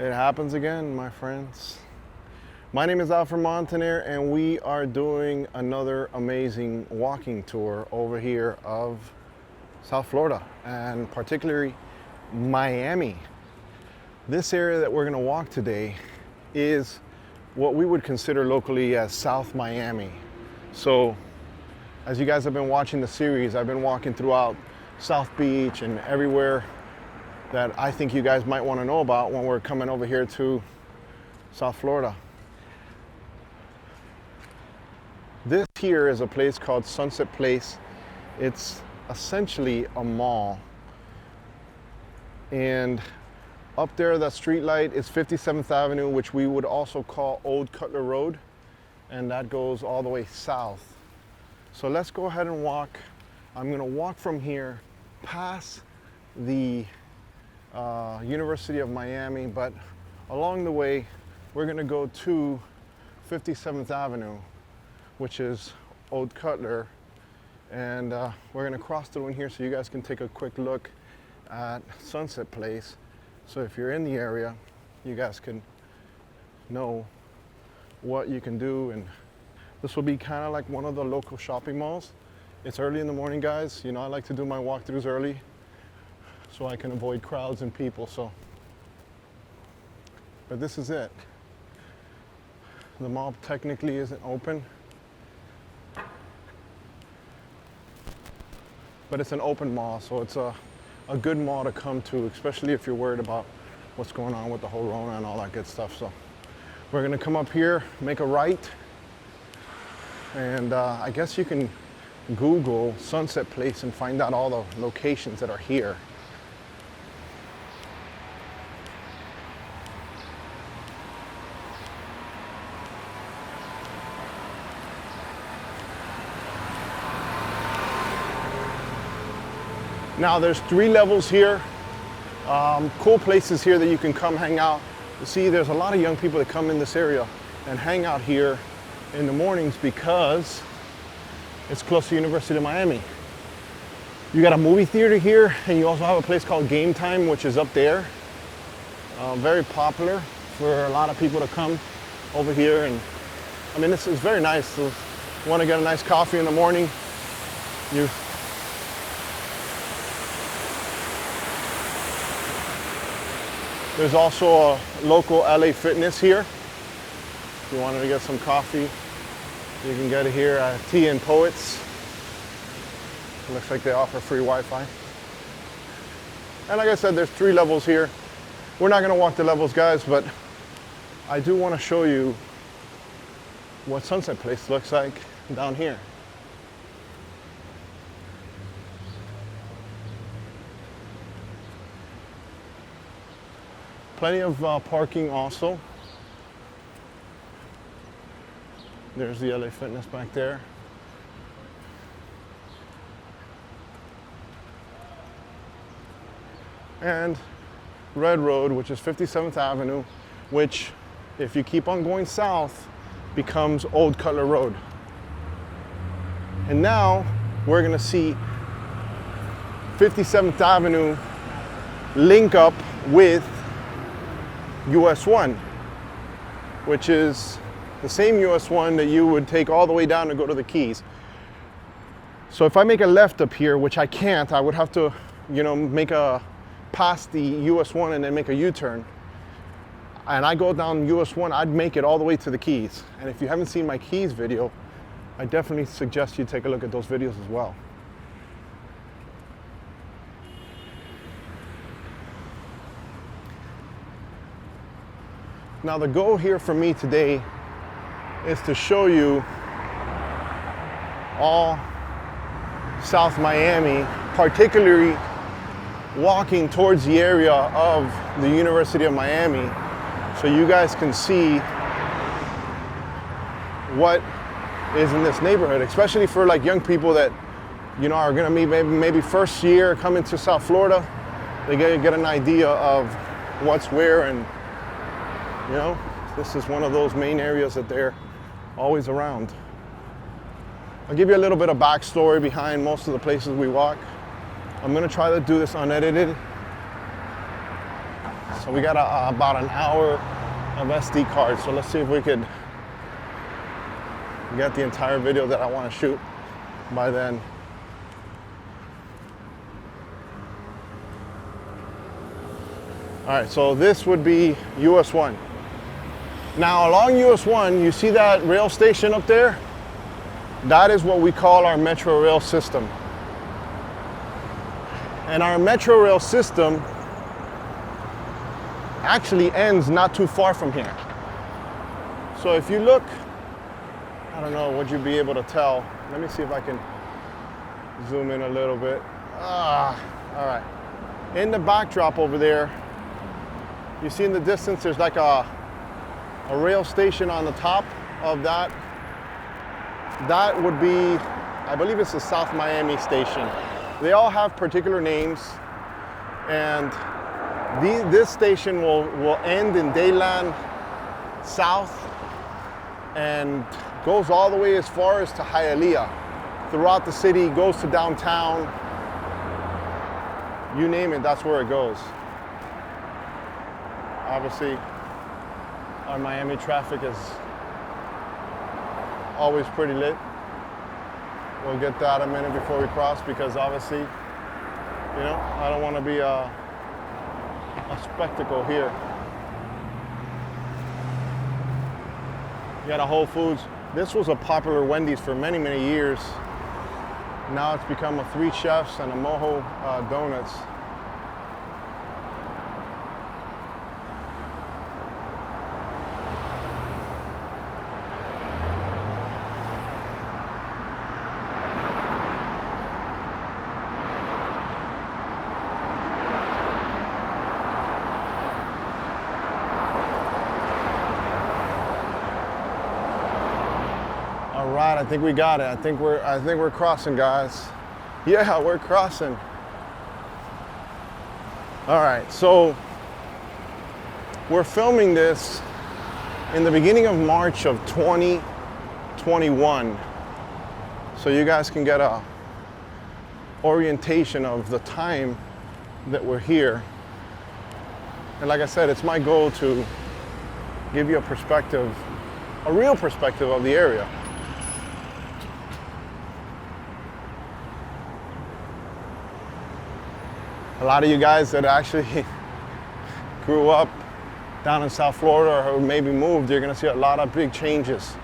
It happens again, my friends. My name is Alfred Montaner, and we are doing another amazing walking tour over here of South Florida, and particularly Miami. This area that we're going to walk today is what we would consider locally as South Miami. So, as you guys have been watching the series, I've been walking throughout South Beach and everywhere that I think you guys might want to know about when we're coming over here to South Florida. This here is a place called Sunset Place. It's essentially a mall. And up there, that street light is 57th Avenue, which we would also call Old Cutler Road. And that goes all the way south. So let's go ahead and walk. I'm gonna walk from here past the University of Miami, but along the way we're going to go to 57th Avenue, which is Old Cutler, and we're going to cross through in here so you guys can take a quick look at Sunset Place. So if you're in the area, you guys can know what you can do, and this will be kind of like one of the local shopping malls. It's early in the morning, guys. You know, I like to do my walkthroughs early so I can avoid crowds and people. But this is it. The mall technically isn't open, but it's an open mall, so it's a good mall to come to, especially if you're worried about what's going on with the whole Rona and all that good stuff. So we're gonna come up here, make a right, and I guess you can Google Sunset Place and find out all the locations that are here. Now there's 3 levels here. Cool places here that you can come hang out. You see, there's a lot of young people that come in this area and hang out here in the mornings because it's close to University of Miami. You got a movie theater here, and you also have a place called Game Time, which is up there. Very popular for a lot of people to come over here, and I mean, this is very nice. So you want to get a nice coffee in the morning, There's also a local LA Fitness here. If you wanted to get some coffee, you can get it here at Tea and Poets. It looks like they offer free Wi-Fi. And like I said, there's 3 levels here. We're not gonna walk the levels, guys, but I do wanna show you what Sunset Place looks like down here. Plenty of parking also. There's the LA Fitness back there. And Red Road, which is 57th Avenue, which, if you keep on going south, becomes Old Cutler Road. And now we're gonna see 57th Avenue link up with US 1, which is the same US 1 that you would take all the way down to go to the Keys. So if I make a left up here, which I can't, I would have to, make a past the US 1 and then make a U-turn. And I go down US 1, I'd make it all the way to the Keys. And if you haven't seen my Keys video, I definitely suggest you take a look at those videos as well. Now the goal here for me today is to show you all South Miami, particularly walking towards the area of the University of Miami, so you guys can see what is in this neighborhood, especially for like young people that are gonna be maybe first year coming to South Florida. They get an idea of what's where, and this is one of those main areas that they're always around. I'll give you a little bit of backstory behind most of the places we walk. I'm gonna try to do this unedited, So we got about an hour of SD card. So let's see if we could get the entire video that I want to shoot by then. All right, so this would be US 1. Now along US 1, you see that rail station up there? That is what we call our Metro Rail system. And our Metro Rail system actually ends not too far from here. So if you look, I don't know, would you be able to tell? Let me see if I can zoom in a little bit. All right. In the backdrop over there, you see in the distance, there's like a rail station on the top of that. That would be, I believe it's the South Miami station. They all have particular names, and this station will end in Dayland South and goes all the way as far as to Hialeah. Throughout the city, goes to downtown. You name it, that's where it goes. Obviously, our Miami traffic is always pretty lit. We'll get that a minute before we cross, because obviously, you know, I don't want to be a spectacle here. You got a Whole Foods. This was a popular Wendy's for many, many years. Now it's become a Three Chefs and a Mojo Donuts. I think we got it. I think we're crossing, guys. Yeah, we're crossing. All right, so we're filming this in the beginning of March of 2021, so you guys can get a orientation of the time that we're here. And like I said, it's my goal to give you a perspective, a real perspective of the area. A lot of you guys that actually grew up down in South Florida or maybe moved, you're gonna see a lot of big changes.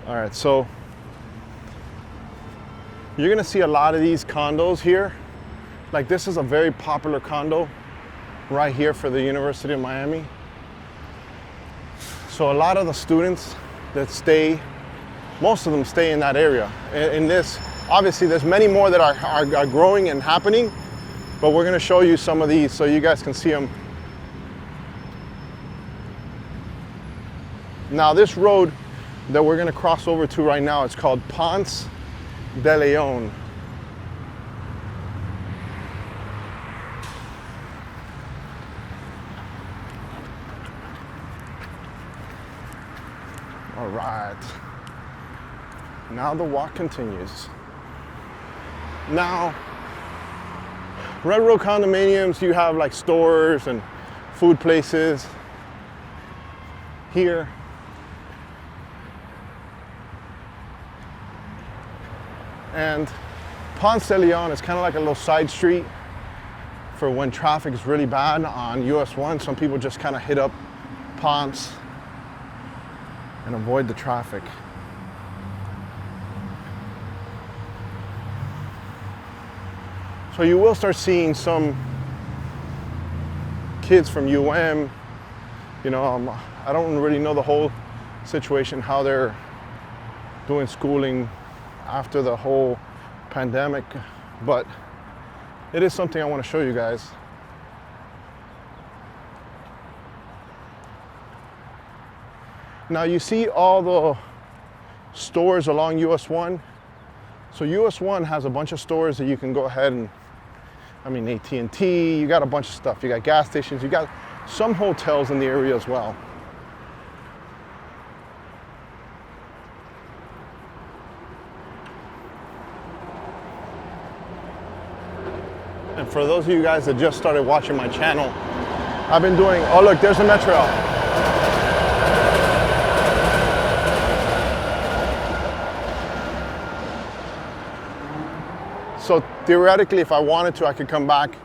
All right, so you're gonna see a lot of these condos here. Like this is a very popular condo right here for the University of Miami. So a lot of the students that stay, most of them stay in that area. In this, obviously there's many more that are growing and happening, but we're gonna show you some of these so you guys can see them. Now this road that we're gonna cross over to right now, it's called Ponce De Leon. All right. Now the walk continues. Now, Red Road condominiums, you have like stores and food places. Here, and Ponce De Leon is kind of like a little side street for when traffic is really bad on US 1. Some people just kind of hit up Ponce and avoid the traffic. So you will start seeing some kids from UM, you know, I don't really know the whole situation, how they're doing schooling after the whole pandemic, but it is something I want to show you guys. Now you see all the stores along US 1. So US 1 has a bunch of stores that you can go ahead and, I mean, AT&T, you got a bunch of stuff. You got gas stations, you got some hotels in the area as well. And for those of you guys that just started watching my channel, I've been doing, oh look, there's a metro. So theoretically, if I wanted to, I could come back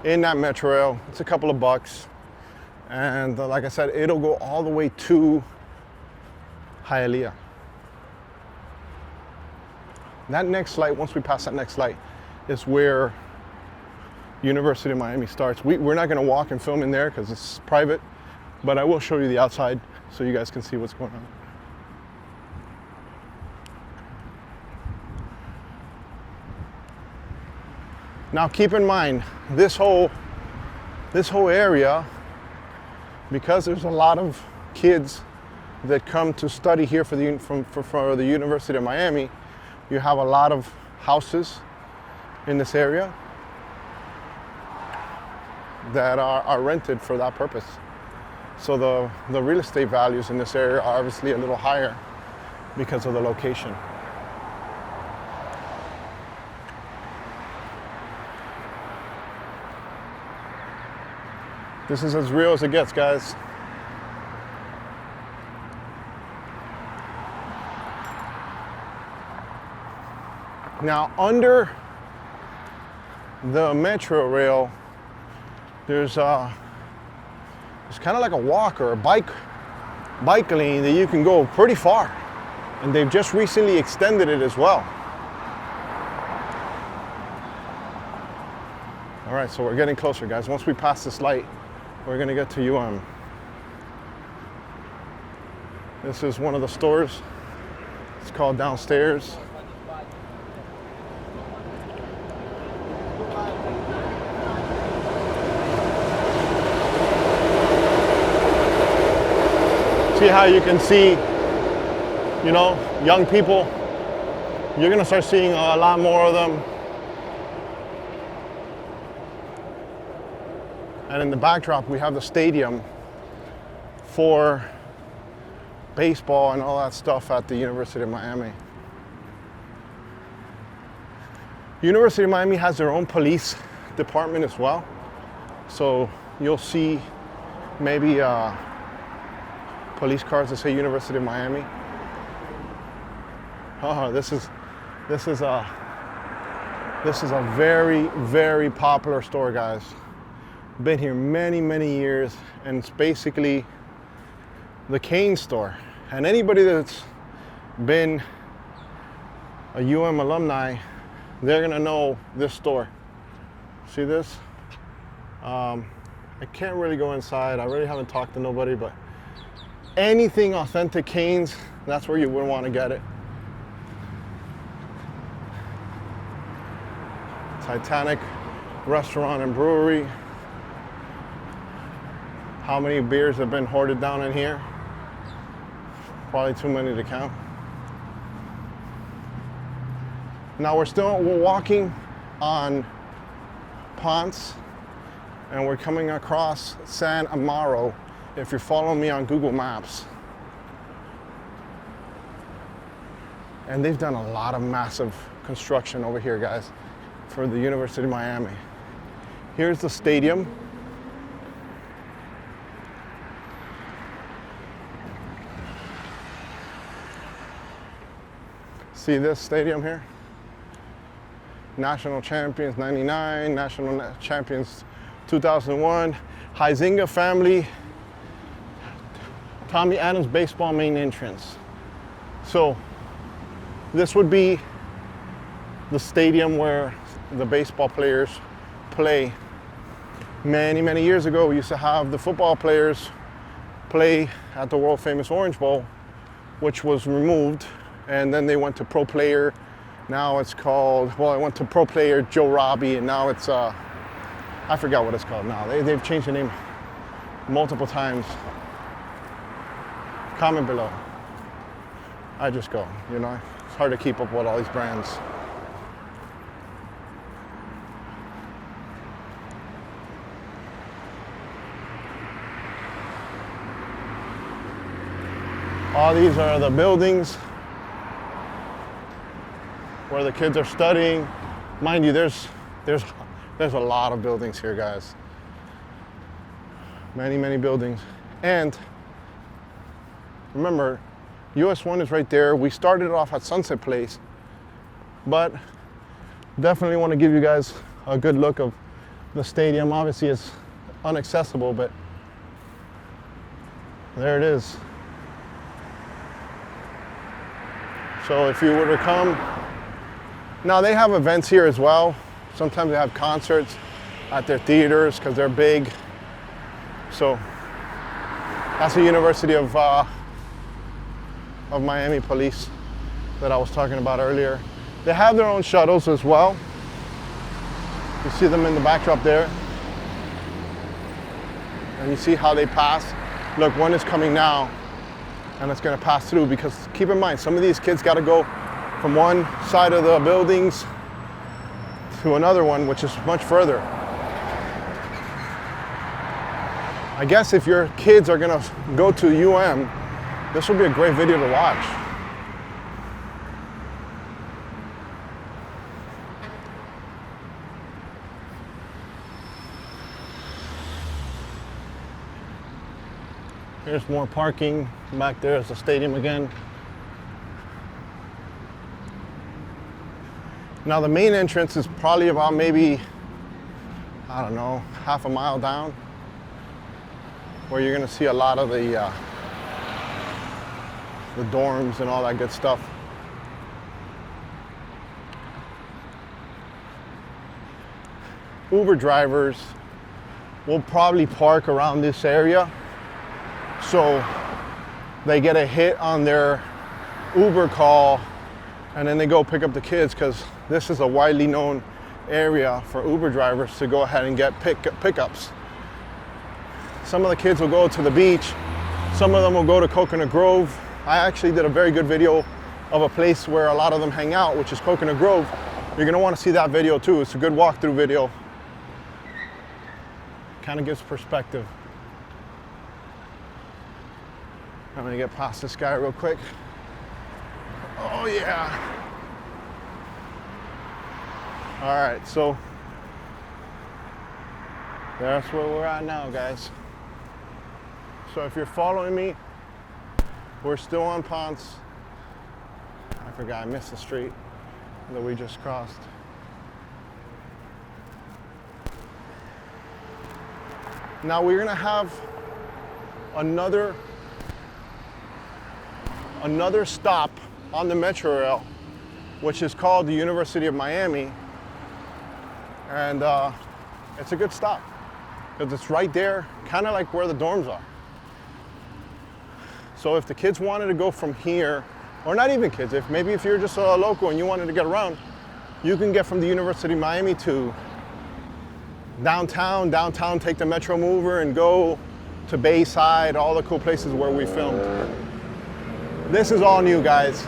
in that metro rail. It's a couple of bucks. And like I said, it'll go all the way to Hialeah. That next light, once we pass that next light, is where University of Miami starts. We're not gonna walk and film in there because it's private, but I will show you the outside so you guys can see what's going on. Now keep in mind, this whole area, because there's a lot of kids that come to study here for the University of Miami, you have a lot of houses in this area that are rented for that purpose. So the real estate values in this area are obviously a little higher because of the location. This is as real as it gets, guys. Now, under the metro rail, there's kind of like a walk or a bike lane that you can go pretty far. And they've just recently extended it as well. All right, so we're getting closer, guys. Once we pass this light, we're gonna get to UM. This is one of the stores. It's called Downstairs. See how you can see, you know, young people. You're gonna start seeing a lot more of them. And in the backdrop, we have the stadium for baseball and all that stuff at the University of Miami. University of Miami has their own police department as well. So you'll see maybe police cars that say University of Miami. Oh, this is a very, very popular store, guys. Been here many, many years, and it's basically the cane store. And anybody that's been a UM alumni, they're gonna know this store. See this? I can't really go inside. I really haven't talked to nobody, but anything authentic canes, that's where you would want to get it. Titanic Restaurant and Brewery. How many beers have been hoarded down in here? Probably too many to count. Now we're walking on Ponce, and we're coming across San Amaro if you're following me on Google Maps. And they've done a lot of massive construction over here, guys, for the University of Miami. Here's the stadium. See this stadium here? National champions 99, national champions 2001, Huizenga family, Tommy Adams baseball main entrance. So this would be the stadium where the baseball players play. Many, many years ago, we used to have the football players play at the world famous Orange Bowl, which was removed. And then they went to Pro Player. Now it's called, well, I went to Pro Player Joe Robbie, and now it's, I forgot what it's called now. They've changed the name multiple times. Comment below. I just go, you know. It's hard to keep up with all these brands. All these are the buildings where the kids are studying. Mind you, there's There's a lot of buildings here, guys. Many, many buildings. And remember, US 1 is right there. We started off at Sunset Place, but definitely want to give you guys a good look of the stadium. Obviously, it's inaccessible, but there it is. So if you were to come, now they have events here as well. Sometimes they have concerts at their theaters because they're big. So that's the University of Miami Police that I was talking about earlier. They have their own shuttles as well. You see them in the backdrop there. And you see how they pass. Look, one is coming now, and it's gonna pass through, because keep in mind, some of these kids gotta go from one side of the buildings to another one, which is much further. I guess if your kids are gonna go to UM, this will be a great video to watch. Here's more parking. Back there is the stadium again. Now the main entrance is probably about maybe, I don't know, half a mile down, where you're gonna see a lot of the dorms and all that good stuff. Uber drivers will probably park around this area, so they get a hit on their Uber call, and then they go pick up the kids, because this is a widely known area for Uber drivers to go ahead and get pickups. Some of the kids will go to the beach, some of them will go to Coconut Grove. I actually did a very good video of a place where a lot of them hang out, which is Coconut Grove. You're gonna wanna see that video too. It's a good walkthrough video. Kind of gives perspective. I'm gonna get past this guy real quick. Oh yeah. All right, so that's where we're at now, guys. So if you're following me, we're still on Ponce. I forgot, I missed the street that we just crossed. Now we're gonna have another stop on the Metro Rail, which is called the University of Miami. And it's a good stop, because it's right there, kind of like where the dorms are. So if the kids wanted to go from here, or not even kids, if you're just a local and you wanted to get around, you can get from the University of Miami to downtown, take the Metro Mover and go to Bayside, all the cool places where we filmed. This is all new, guys.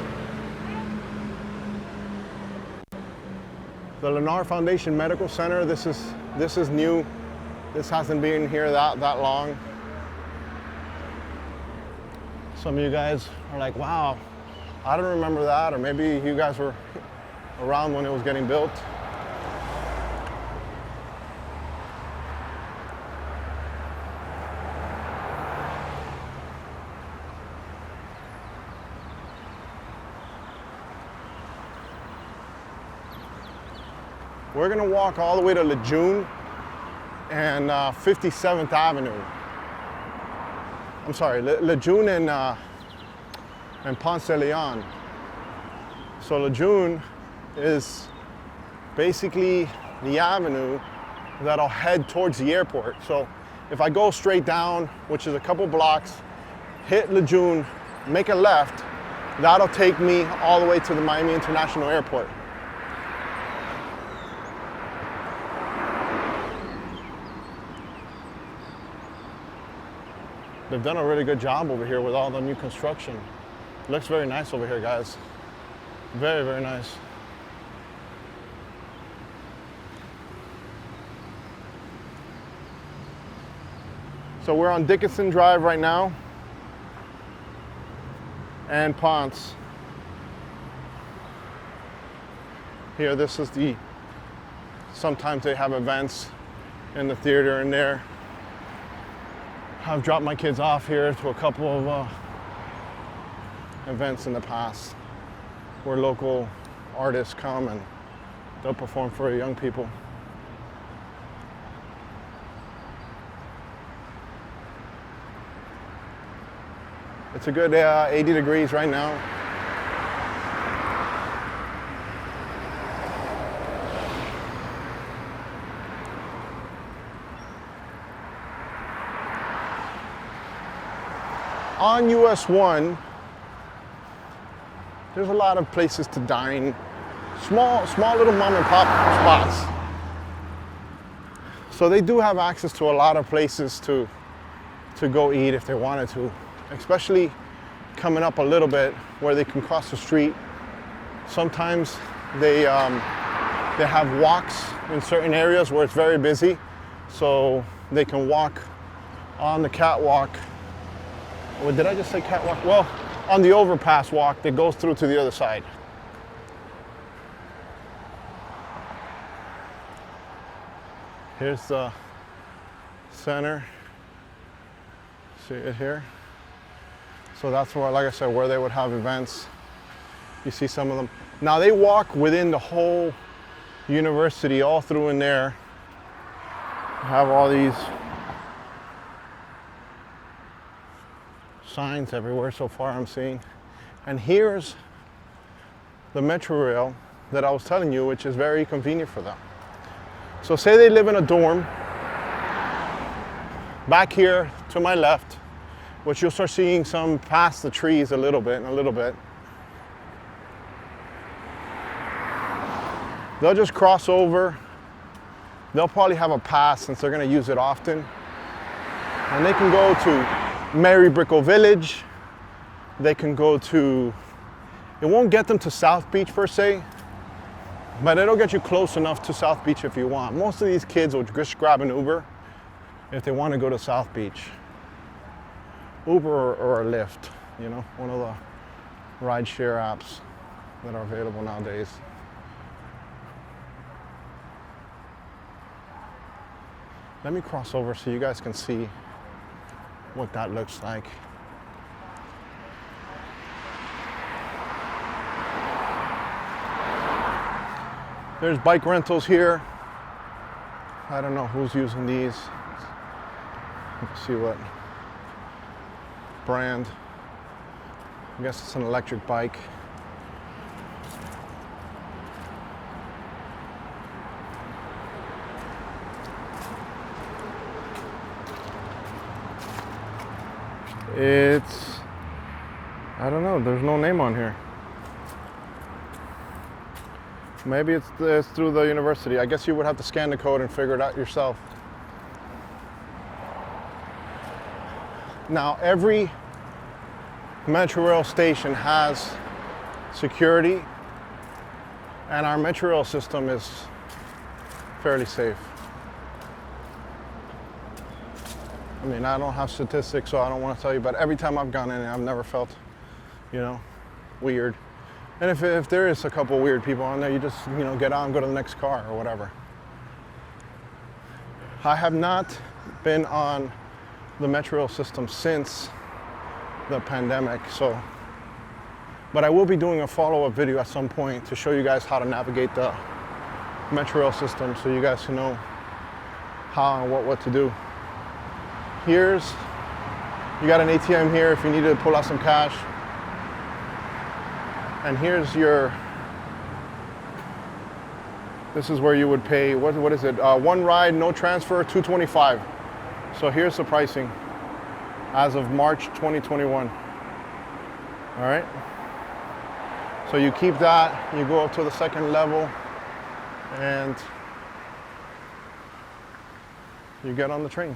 The Lennar Foundation Medical Center, this is new. This hasn't been here that long. Some of you guys are like, wow, I don't remember that, or maybe you guys were around when it was getting built. We're gonna walk all the way to Lejeune and 57th Avenue. I'm sorry, Lejeune and Ponce De Leon. So Lejeune is basically the avenue that'll head towards the airport. So if I go straight down, which is a couple blocks, hit Lejeune, make a left, that'll take me all the way to the Miami International Airport. They've done a really good job over here with all the new construction. It looks very nice over here, guys. Very, very nice. So we're on Dickenson Drive right now, and Ponce. Here, this is the Sometimes they have events in the theater in there. I've dropped my kids off here to a couple of events in the past where local artists come and they'll perform for young people. It's a good 80 degrees right now. On US 1, there's a lot of places to dine. Small little mom and pop spots. So they do have access to a lot of places to go eat if they wanted to, especially coming up a little bit where they can cross the street. Sometimes they have walks in certain areas where it's very busy, so they can walk on the catwalk. Or did I just say catwalk? Well, on the overpass walk that goes through to the other side. Here's the center. See it here? So that's where, like I said, where they would have events. You see some of them. Now they walk within the whole university, all through in there. Have all these signs everywhere so far I'm seeing. And here's the Metro Rail that I was telling you, which is very convenient for them. So say they live in a dorm. Back here to my left, which you'll start seeing some past the trees a little bit. They'll just cross over. They'll probably have a pass since they're going to use it often. And they can go to Mary Brickell Village. They can go to, it won't get them to South Beach per se, but it'll get you close enough to South Beach if you want. Most of these kids will just grab an Uber if they want to go to South Beach. Uber or a Lyft, you know, one of the rideshare apps that are available nowadays. Let me cross over so you guys can see what that looks like. There's bike rentals here. I don't know who's using these. Let's see what brand. I guess it's an electric bike. It's, I don't know, there's no name on here. Maybe it's through the university. I guess you would have to scan the code and figure it out yourself. Now, every Metro Rail station has security, and our Metro Rail system is fairly safe. I mean, I don't have statistics, so I don't want to tell you, but every time I've gone in, I've never felt, you know, weird. And if there is a couple weird people on there, you just, you know, get on, go to the next car or whatever. I have not been on the Metro Rail system since the pandemic, so, but I will be doing a follow-up video at some point to show you guys how to navigate the Metro Rail system so you guys can know how and what to do. Here's, you got an ATM here if you need to pull out some cash. And here's your, this is where you would pay, what is it? One ride, no transfer, $225. So here's the pricing as of March 2021. All right. So you keep that, you go up to the second level, and you get on the train.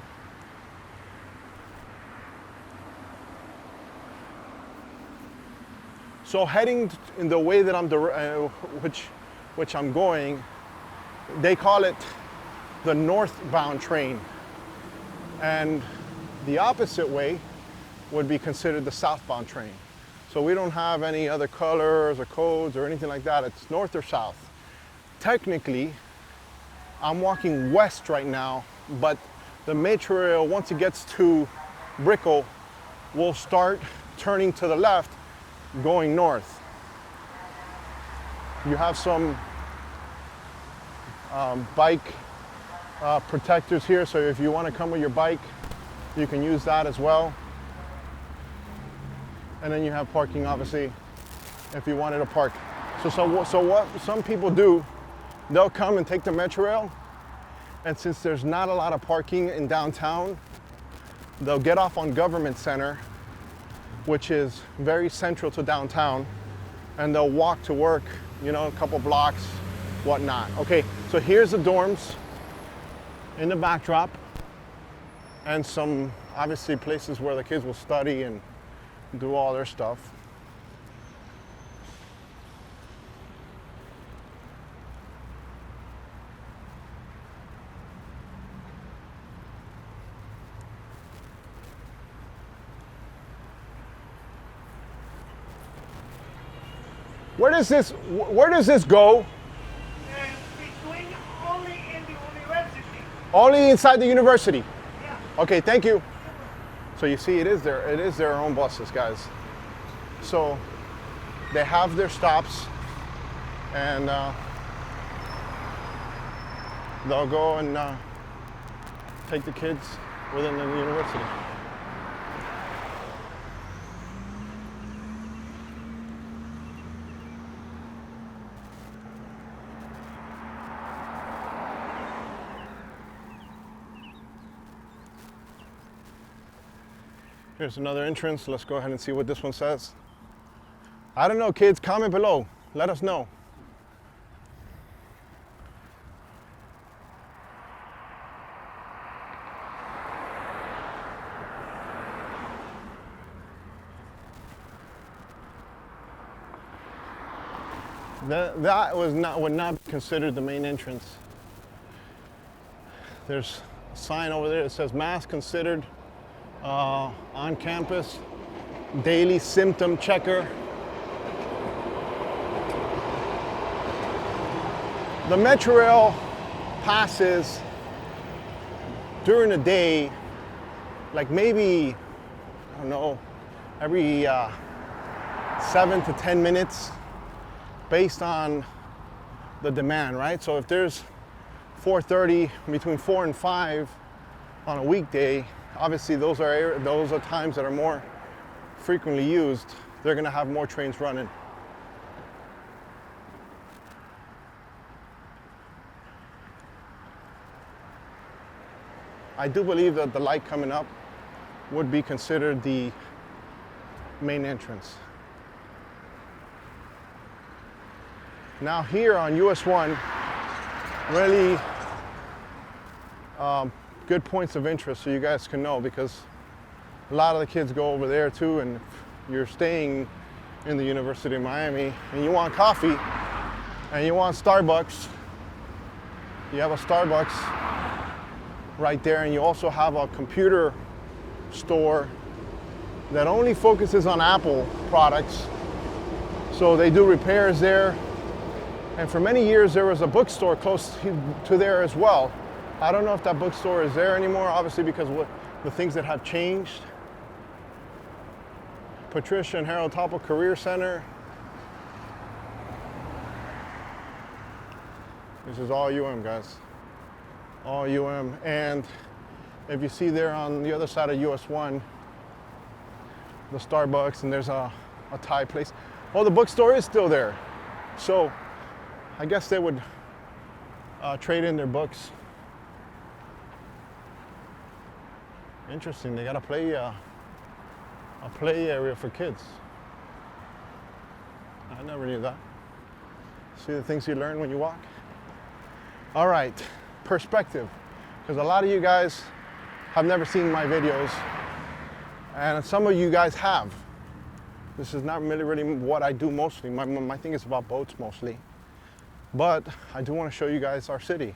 So heading in the way that I'm, which I'm going, they call it the northbound train. And the opposite way would be considered the southbound train. So we don't have any other colors or codes or anything like that. It's north or south. Technically, I'm walking west right now, but the metro rail, once it gets to Brickell, will start turning to the left, going north. You have some bike protectors here, so if you want to come with your bike, you can use that as well. And then you have parking, obviously, if you wanted to park. So what some people do, they'll come and take the metro rail, and since there's not a lot of parking in downtown, they'll get off on Government Center, which is very central to downtown, and they'll walk to work, you know, a couple blocks, whatnot. Okay, so here's the dorms in the backdrop, and some obviously places where the kids will study and do all their stuff. Where does this go? Between only in the university. Only inside the university? Yeah. Okay, thank you. So you see, it is their own buses, guys. So they have their stops, and they'll go and take the kids within the university. Here's another entrance. Let's go ahead and see what this one says. I don't know, kids. Comment below. Let us know. That would not be considered the main entrance. There's a sign over there that says mask considered on campus, daily symptom checker. The metro rail passes during the day, like maybe, I don't know, every 7 to 10 minutes based on the demand, right? So if there's 4:30, between 4 and 5 on a weekday, obviously those are times that are more frequently used. They're gonna have more trains running. I do believe that the light coming up would be considered the main entrance. Now here on US 1, really good points of interest so you guys can know, because a lot of the kids go over there too, and if you're staying in the University of Miami and you want coffee and you want Starbucks, you have a Starbucks right there, and you also have a computer store that only focuses on Apple products. So they do repairs there. And for many years there was a bookstore close to there as well. I don't know if that bookstore is there anymore, obviously, because of the things that have changed. Patricia and Harold Topple Career Center. This is all UM, guys. All UM. And if you see there on the other side of US 1, the Starbucks, and there's a Thai place. Oh, the bookstore is still there. So I guess they would trade in their books. Interesting, they got a play area for kids. I never knew that. See the things you learn when you walk? All right, perspective. Because a lot of you guys have never seen my videos, and some of you guys have. This is not really what I do mostly. My thing is about boats mostly. But I do want to show you guys our city.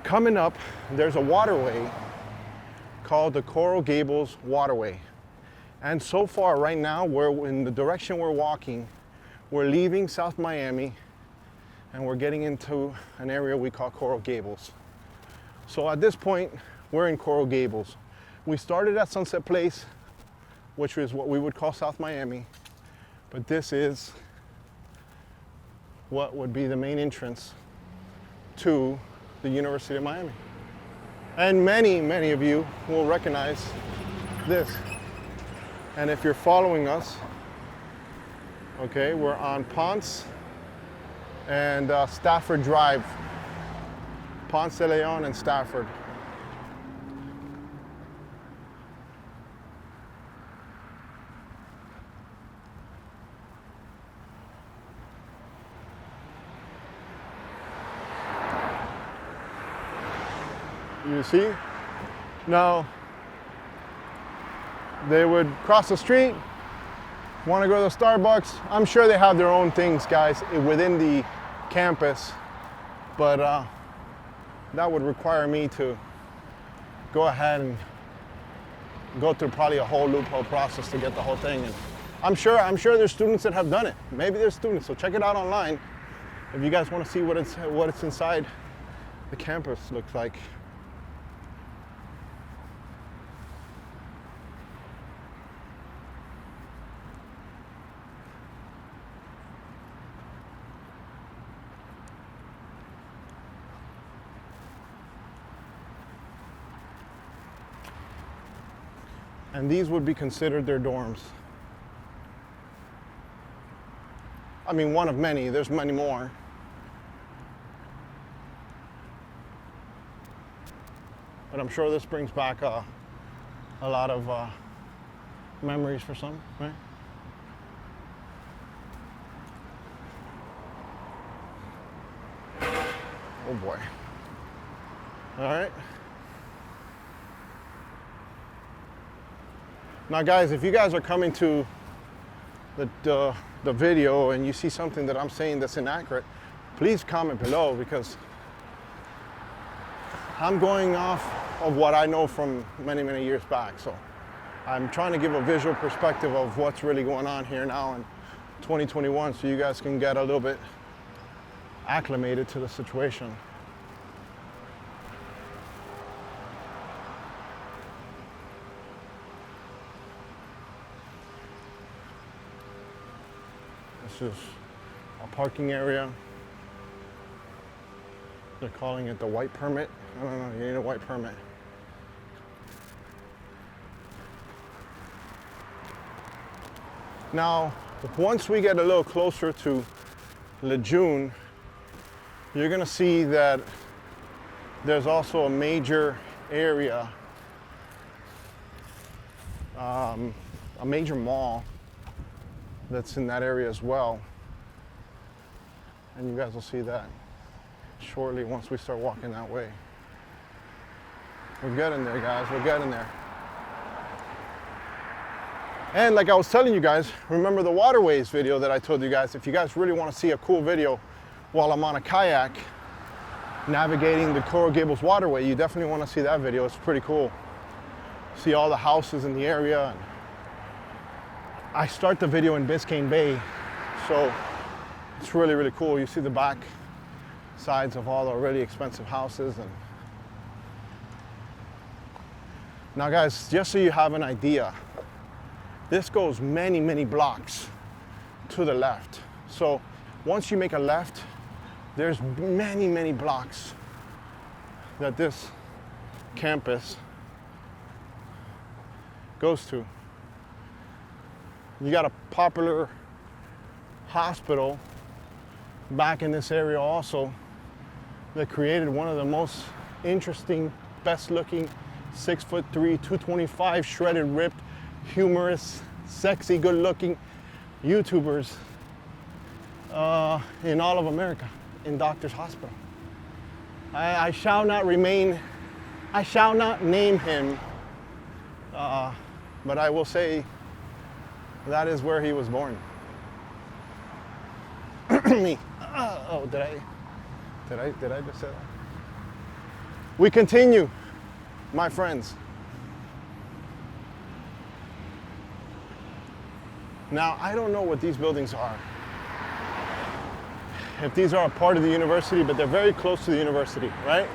Coming up, there's a waterway called the Coral Gables Waterway. And so far right now, we're in the direction we're walking, we're leaving South Miami and we're getting into an area we call Coral Gables. So at this point, we're in Coral Gables. We started at Sunset Place, which is what we would call South Miami, but this is what would be the main entrance to the University of Miami. And many, many of you will recognize this. And if you're following us, okay, we're on Ponce and Stafford Drive. Ponce De Leon and Stafford. You see? Now, they would cross the street, want to go to the Starbucks. I'm sure they have their own things, guys, within the campus, but that would require me to go ahead and go through probably a whole loophole process to get the whole thing. And I'm sure there's students that have done it. Maybe there's students, so check it out online if you guys want to see what it's inside the campus looks like. And these would be considered their dorms. I mean, one of many, there's many more. But I'm sure this brings back a lot of memories for some, right? Oh boy. All right. Now guys, if you guys are coming to the video and you see something that I'm saying that's inaccurate, please comment below, because I'm going off of what I know from many, many years back. So I'm trying to give a visual perspective of what's really going on here now in 2021, so you guys can get a little bit acclimated to the situation. This is a parking area. They're calling it the white permit. I don't know, you need a white permit. Now, once we get a little closer to Lejeune, you're gonna see that there's also a major area, a major mall that's in that area as well. And you guys will see that shortly once we start walking that way. We're getting there, guys, we're getting there. And like I was telling you guys, remember the Waterways video that I told you guys? If you guys really want to see a cool video while I'm on a kayak navigating the Coral Gables Waterway, you definitely want to see that video. It's pretty cool. See all the houses in the area. And I start the video in Biscayne Bay, so it's really, really cool. You see the back sides of all the really expensive houses. And now guys, just so you have an idea, this goes many, many blocks to the left. So once you make a left, there's many, many blocks that this campus goes to. You got a popular hospital back in this area also that created one of the most interesting, best looking, 6'3", 225, shredded, ripped, humorous, sexy, good looking YouTubers in all of America, in Doctor's Hospital. I shall not name him, but I will say that is where he was born. Me. Oh, did I just say that? We continue, my friends. Now, I don't know what these buildings are. if these are a part of the university, but they're very close to the university, right?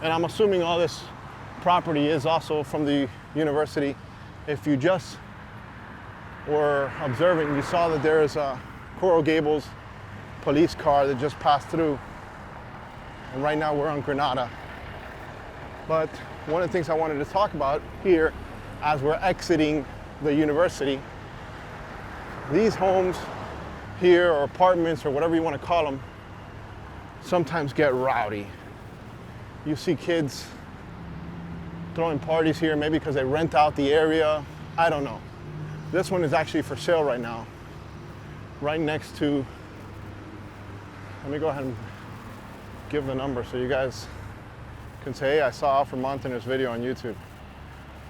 And I'm assuming all this property is also from the university. If you just were observing, you saw that there is a Coral Gables police car that just passed through. And right now we're on Granada. But one of the things I wanted to talk about here as we're exiting the university, these homes here, or apartments, or whatever you want to call them, sometimes get rowdy. You see kids throwing parties here, maybe because they rent out the area. I don't know. This one is actually for sale right now, right next to, let me go ahead and give the number so you guys can say, hey, I saw Alfred Montaner's video on YouTube.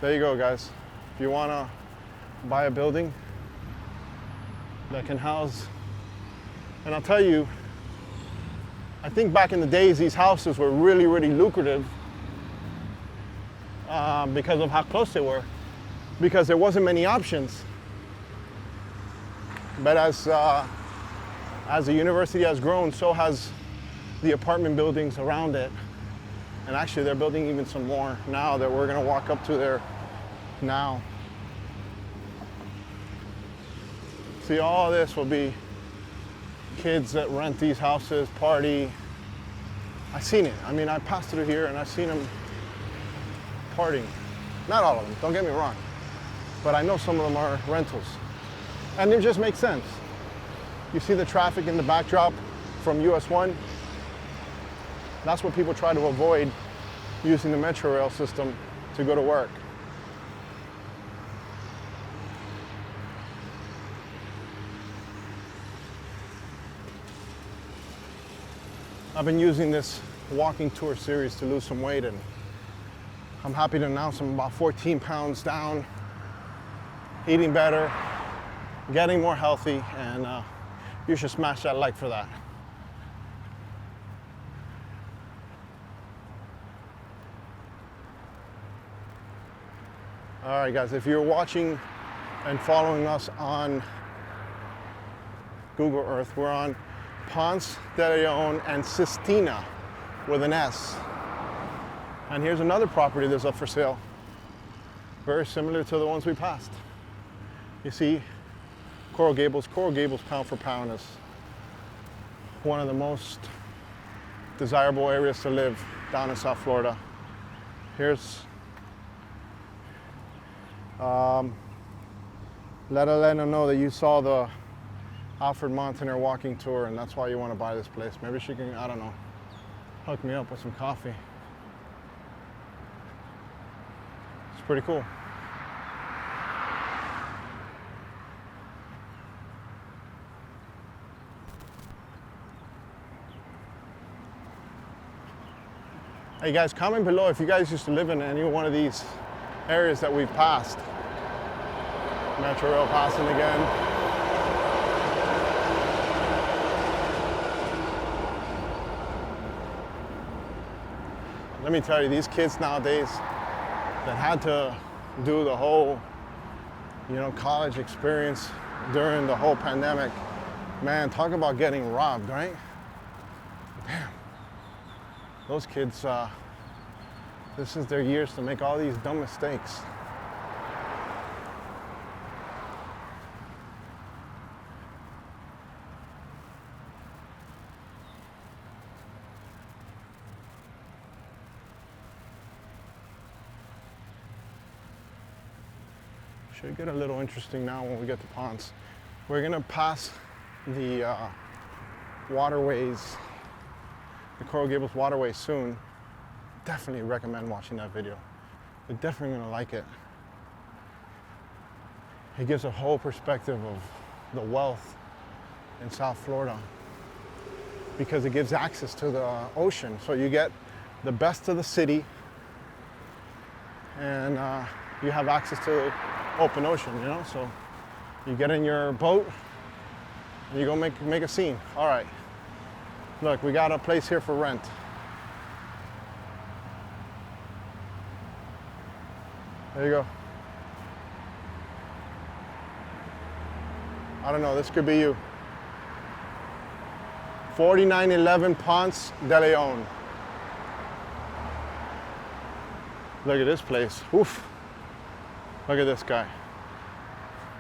There you go, guys. If you want to buy a building that can house, and I'll tell you, I think back in the days, these houses were really, really lucrative because of how close they were, because there wasn't many options. But as the university has grown, so has the apartment buildings around it. And actually, they're building even some more now that we're going to walk up to there now. See, all this will be kids that rent these houses, party. I've seen it. I mean, I passed through here and I've seen them partying. Not all of them, don't get me wrong. But I know some of them are rentals. And it just makes sense. You see the traffic in the backdrop from US 1? That's what people try to avoid using the Metro Rail system to go to work. I've been using this walking tour series to lose some weight, and I'm happy to announce I'm about 14 pounds down, eating better, getting more healthy, and you should smash that like for that. All right, guys, if you're watching and following us on Google Earth, we're on Ponce De Leon and Sistina with an S. And here's another property that's up for sale, very similar to the ones we passed. You see, Coral Gables pound for pound is one of the most desirable areas to live down in South Florida. Here's let Elena know that you saw the Alfred Montaner walking tour and that's why you want to buy this place. Maybe she can, I don't know, hook me up with some coffee. It's pretty cool. Hey guys, comment below if you guys used to live in any one of these areas that we've passed. Metro Rail passing again. Let me tell you, these kids nowadays that had to do the whole, college experience during the whole pandemic, man, talk about getting robbed, right? Damn. Those kids, this is their years to make all these dumb mistakes. Should get a little interesting now when we get to Ponce. We're gonna pass the Waterways, the Coral Gables Waterway soon. Definitely recommend watching that video. You're definitely gonna like it. It gives a whole perspective of the wealth in South Florida because it gives access to the ocean. So you get the best of the city and you have access to open ocean, so you get in your boat and you go make a scene. All right, look, we got a place here for rent. There you go. I don't know, this could be you. 4911 Ponce De Leon. Look at this place. Oof. Look at this guy.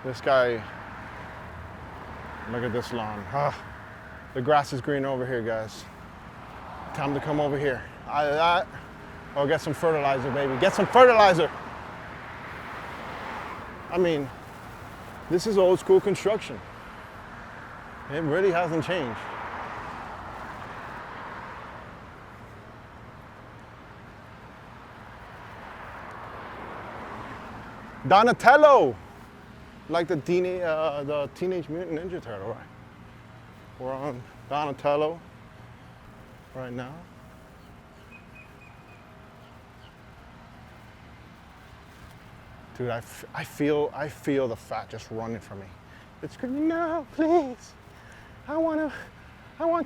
This guy. Look at this lawn. Ah, the grass is green over here, guys. Time to come over here. Either that or get some fertilizer, baby. Get some fertilizer. I mean, this is old school construction. It really hasn't changed. Donatello, like the Teenage Mutant Ninja Turtle, right? We're on Donatello right now. Dude, I feel the fat just running from me. It's screaming, no, please. I want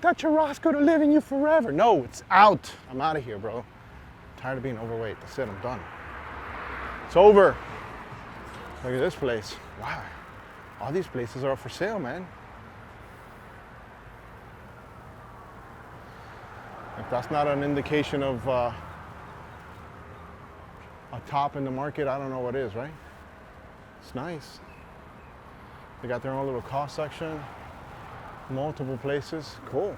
that churrasco to live in you forever. No, it's out. I'm out of here, bro. I'm tired of being overweight. That's it, I'm done. It's over. Look at this place. Wow. All these places are for sale, man. If that's not an indication of a top in the market, I don't know what is, right? It's nice. They got their own little cost section, multiple places. Cool.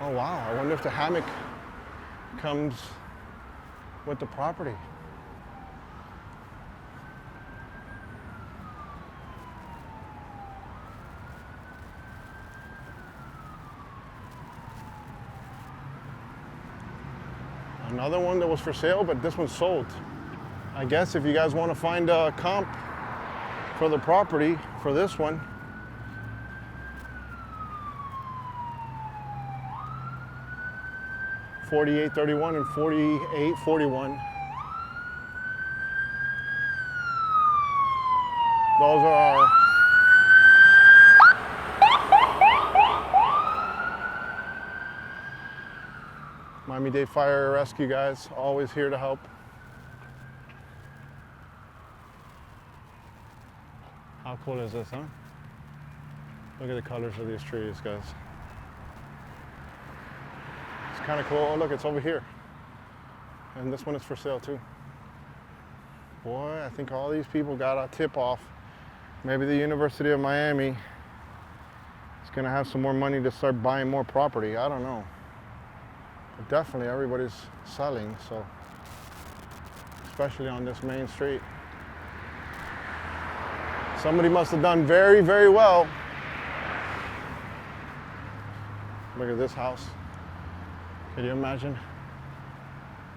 Oh wow, I wonder if the hammock comes with the property. Another one that was for sale, but this one's sold. I guess if you guys want to find a comp for the property for this one, $48.31 and $48.41. Those are Miami-Dade Fire Rescue guys, always here to help. How cool is this, huh? Look at the colors of these trees, guys. It's kind of cool. Oh, look, it's over here. And this one is for sale, too. Boy, I think all these people got a tip off. Maybe the University of Miami is going to have some more money to start buying more property. I don't know. But definitely everybody's selling, so especially on this main street. Somebody must have done very, very well. Look at this house. Can you imagine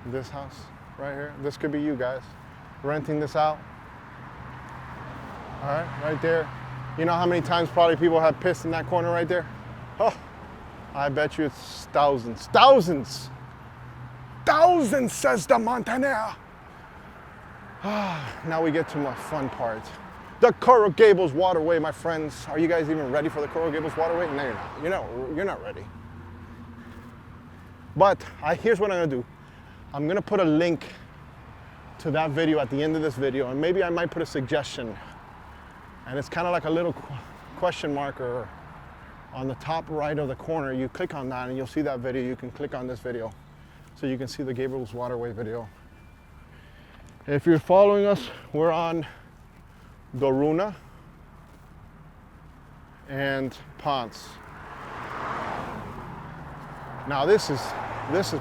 this house right here? This could be you guys renting this out. All right, right there. You know how many times probably people have pissed in that corner right there? Oh, I bet you it's thousands. Thousands! Thousands, says the Montaner. Now we get to my fun part. The Coral Gables Waterway, my friends. Are you guys even ready for the Coral Gables Waterway? No, you're not. You're not ready. But here's what I'm gonna do. I'm gonna put a link to that video at the end of this video, and maybe I might put a suggestion. And it's kind of like a little question marker on the top right of the corner. You click on that and you'll see that video. You can click on this video so you can see the Gables Waterway video. If you're following us, we're on Doruna and Ponce. Now this is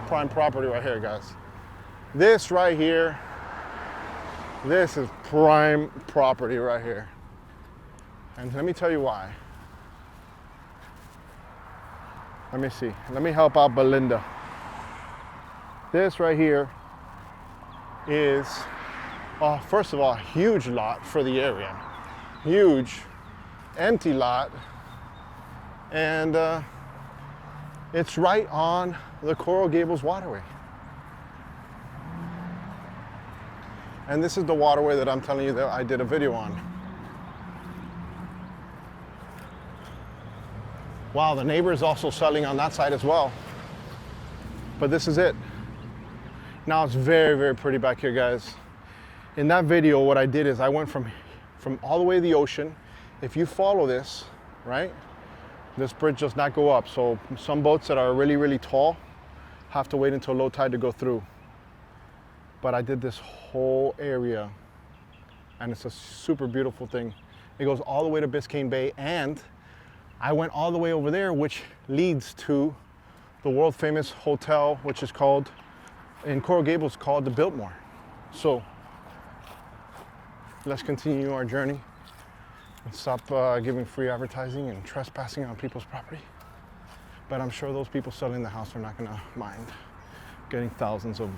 prime property right here, guys. This right here, this is prime property right here. And let me tell you why. Let me see. Let me help out Belinda. This right here is, first of all, a huge lot for the area. Huge, empty lot. And it's right on the Coral Gables Waterway. And this is the waterway that I'm telling you that I did a video on. Wow, the neighbor is also selling on that side as well. But this is it. Now it's very, very pretty back here, guys. In that video, what I did is I went from all the way to the ocean. If you follow this, right? This bridge does not go up. So some boats that are really, really tall have to wait until low tide to go through. But I did this whole area and it's a super beautiful thing. It goes all the way to Biscayne Bay, and I went all the way over there, which leads to the world famous hotel, which is called, in Coral Gables, called the Biltmore. So let's continue our journey and stop giving free advertising and trespassing on people's property. But I'm sure those people selling the house are not gonna mind getting thousands of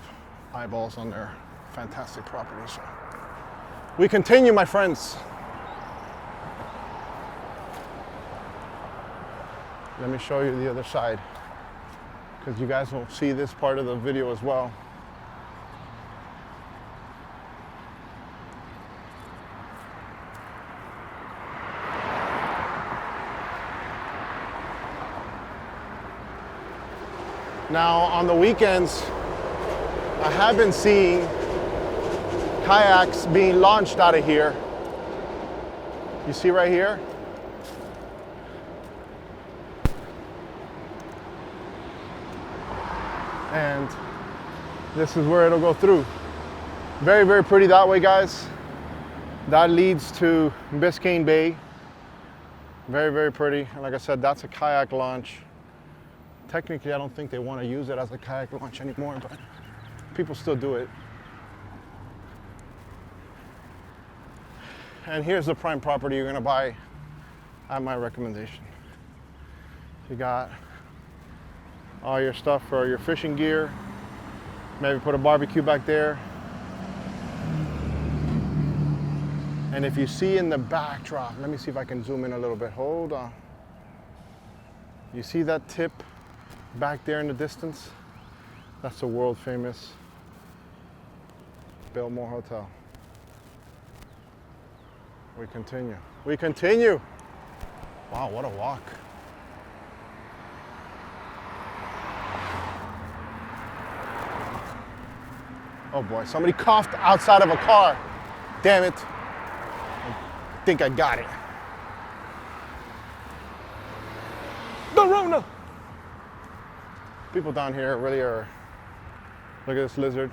eyeballs on their fantastic property. So we continue, my friends. Let me show you the other side, because you guys will see this part of the video as well. Now, on the weekends, I have been seeing kayaks being launched out of here. You see right here? And this is where it'll go through. Very, very pretty that way, guys. That leads to Biscayne Bay. Very, very pretty. And like I said, that's a kayak launch. Technically, I don't think they want to use it as a kayak launch anymore, but people still do it. And here's the prime property you're gonna buy at my recommendation. You got all your stuff for your fishing gear. Maybe put a barbecue back there. And if you see in the backdrop, let me see if I can zoom in a little bit. Hold on. You see that tip back there in the distance? That's the world famous Beltmore Hotel. We continue. We continue. Wow, what a walk. Oh boy, somebody coughed outside of a car. Damn it. I think I got it. The Rona. People down here really are. Look at this lizard.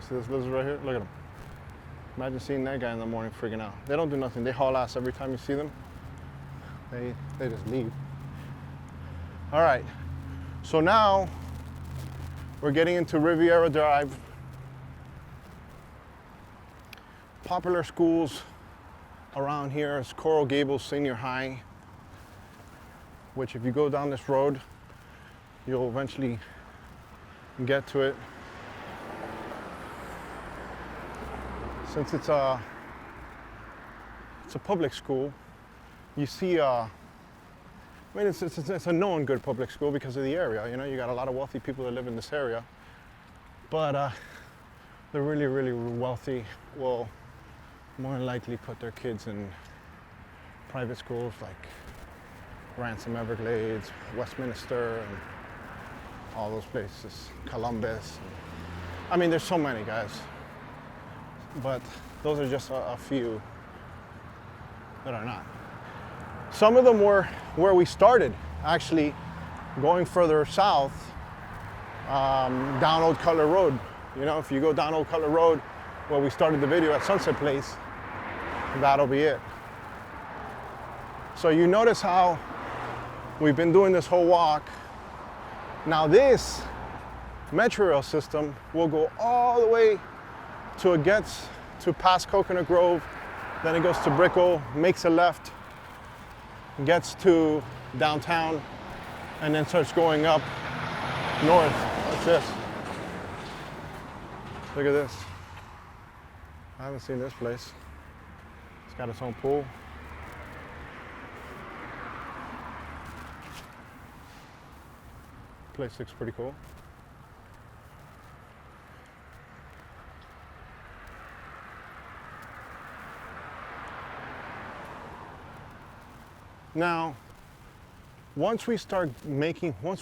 See this lizard right here? Look at him. Imagine seeing that guy in the morning freaking out. They don't do nothing. They haul ass every time you see them. They just leave. All right. So now we're getting into Riviera Drive. Popular schools around here is Coral Gables Senior High, which if you go down this road, you'll eventually get to it. Since it's a public school, you see, I mean, it's a known good public school because of the area. You know, you got a lot of wealthy people that live in this area, but the really, really wealthy will more than likely put their kids in private schools like Ransom Everglades, Westminster, and all those places, Columbus. I mean, there's so many, guys. But those are just a few that are not. Some of them were where we started, actually going further south, down Old Cutler Road. You know, if you go down Old Cutler Road, where we started the video at Sunset Place, that'll be it. So you notice how we've been doing this whole walk. Now this metro rail system will go all the way till it gets to past Coconut Grove, then it goes to Brickell, makes a left, gets to downtown, and then starts going up north. What's this? Look at this. I haven't seen this place. It's got its own pool. Place looks pretty cool. Now, once we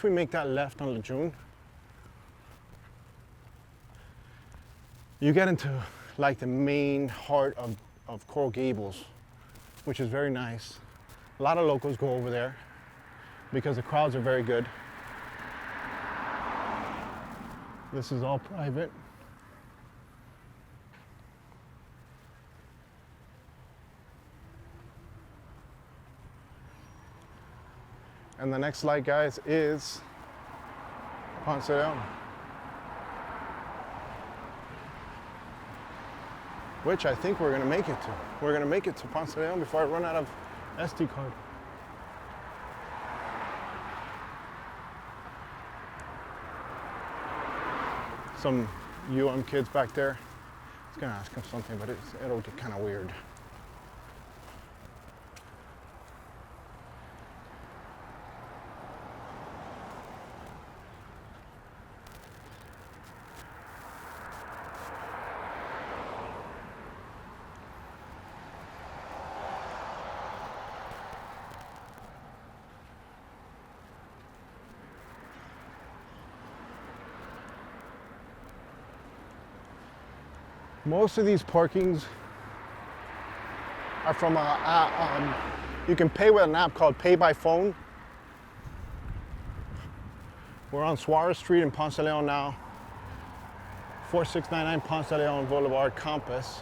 make that left on Lejeune, you get into like the main heart of Coral Gables, which is very nice. A lot of locals go over there because the crowds are very good. This is all private. And the next light, guys, is Ponce De Leon, which I think we're gonna make it to. We're gonna make it to Ponce De Leon before I run out of SD card. Some kids back there. I was gonna ask them something, but it'll get kind of weird. Most of these parkings are from you can pay with an app called Pay by Phone. We're on Suarez Street in Ponce De Leon now. 4699 Ponce De Leon Boulevard, Campus.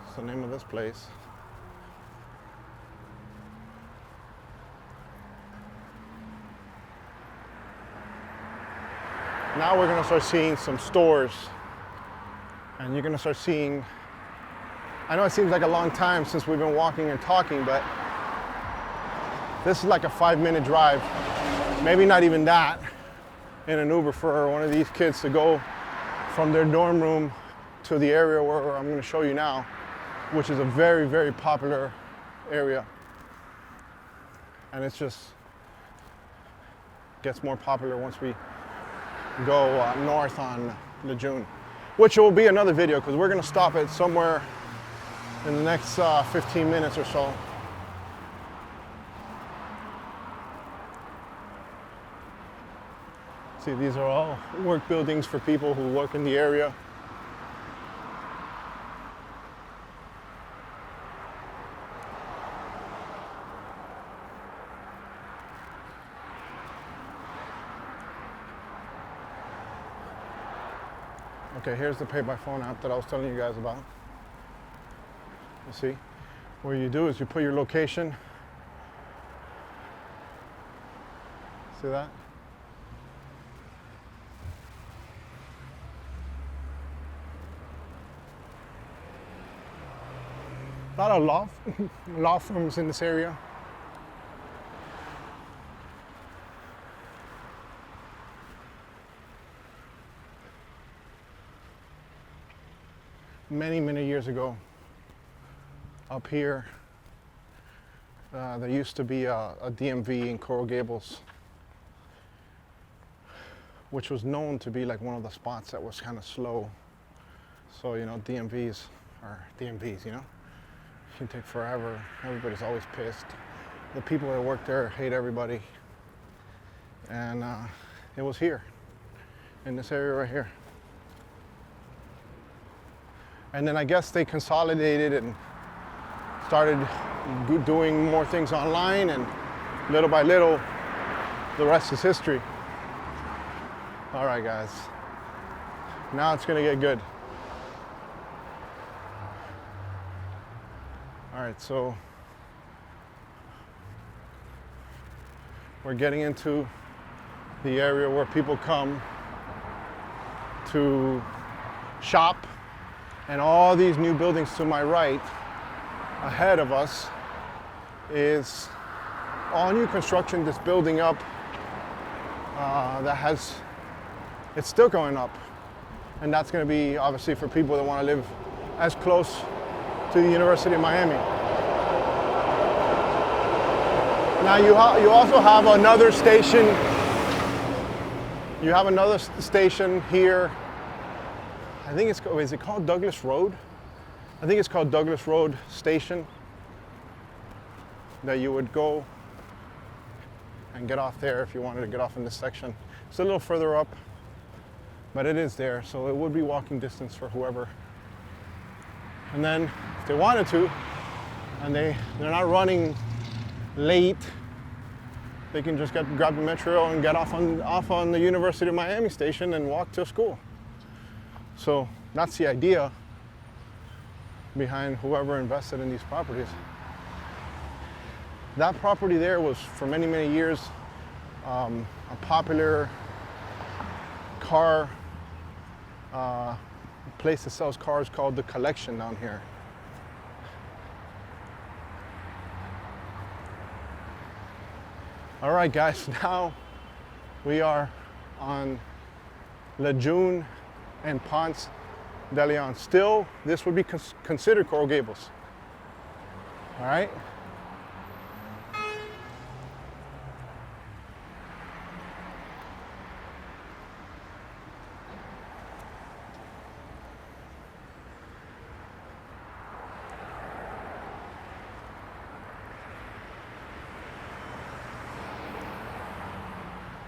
That's the name of this place. Now we're gonna start seeing some stores. And you're gonna start seeing, I know it seems like a long time since we've been walking and talking, but this is like a 5-minute drive, maybe not even that, in an Uber for one of these kids to go from their dorm room to the area where I'm gonna show you now, which is a very, very popular area. And it's just gets more popular once we go north on Lejeune. Which will be another video because we're gonna stop it somewhere in the next 15 minutes or so. See, these are all work buildings for people who work in the area. Okay, here's the pay by phone app that I was telling you guys about. You see, what you do is you put your location. See that? A lot of law firms in this area. Many, many years ago, up here, there used to be a DMV in Coral Gables, which was known to be like one of the spots that was kind of slow. So, you know, DMVs are DMVs, you know? It can take forever. Everybody's always pissed. The people that work there hate everybody. And it was here, in this area right here. And then I guess they consolidated and started doing more things online, and little by little, the rest is history. All right, guys. Now it's gonna get good. All right, so we're getting into the area where people come to shop. And all these new buildings to my right, ahead of us, is all new construction that's building up. It's still going up. And that's gonna be obviously for people that wanna live as close to the University of Miami. Now you also have another station. You have another station here. I think is it called Douglas Road? I think it's called Douglas Road Station, that you would go and get off there if you wanted to get off in this section. It's a little further up, but it is there, so it would be walking distance for whoever. And then if they wanted to, and they're not running late, they can just grab the metro and get off on the University of Miami station and walk to school. So that's the idea behind whoever invested in these properties. That property there was for many, many years a popular car place that sells cars called The Collection down here. All right, guys, now we are on Lejeune and Ponce De Leon. Still, this would be considered Coral Gables. All right?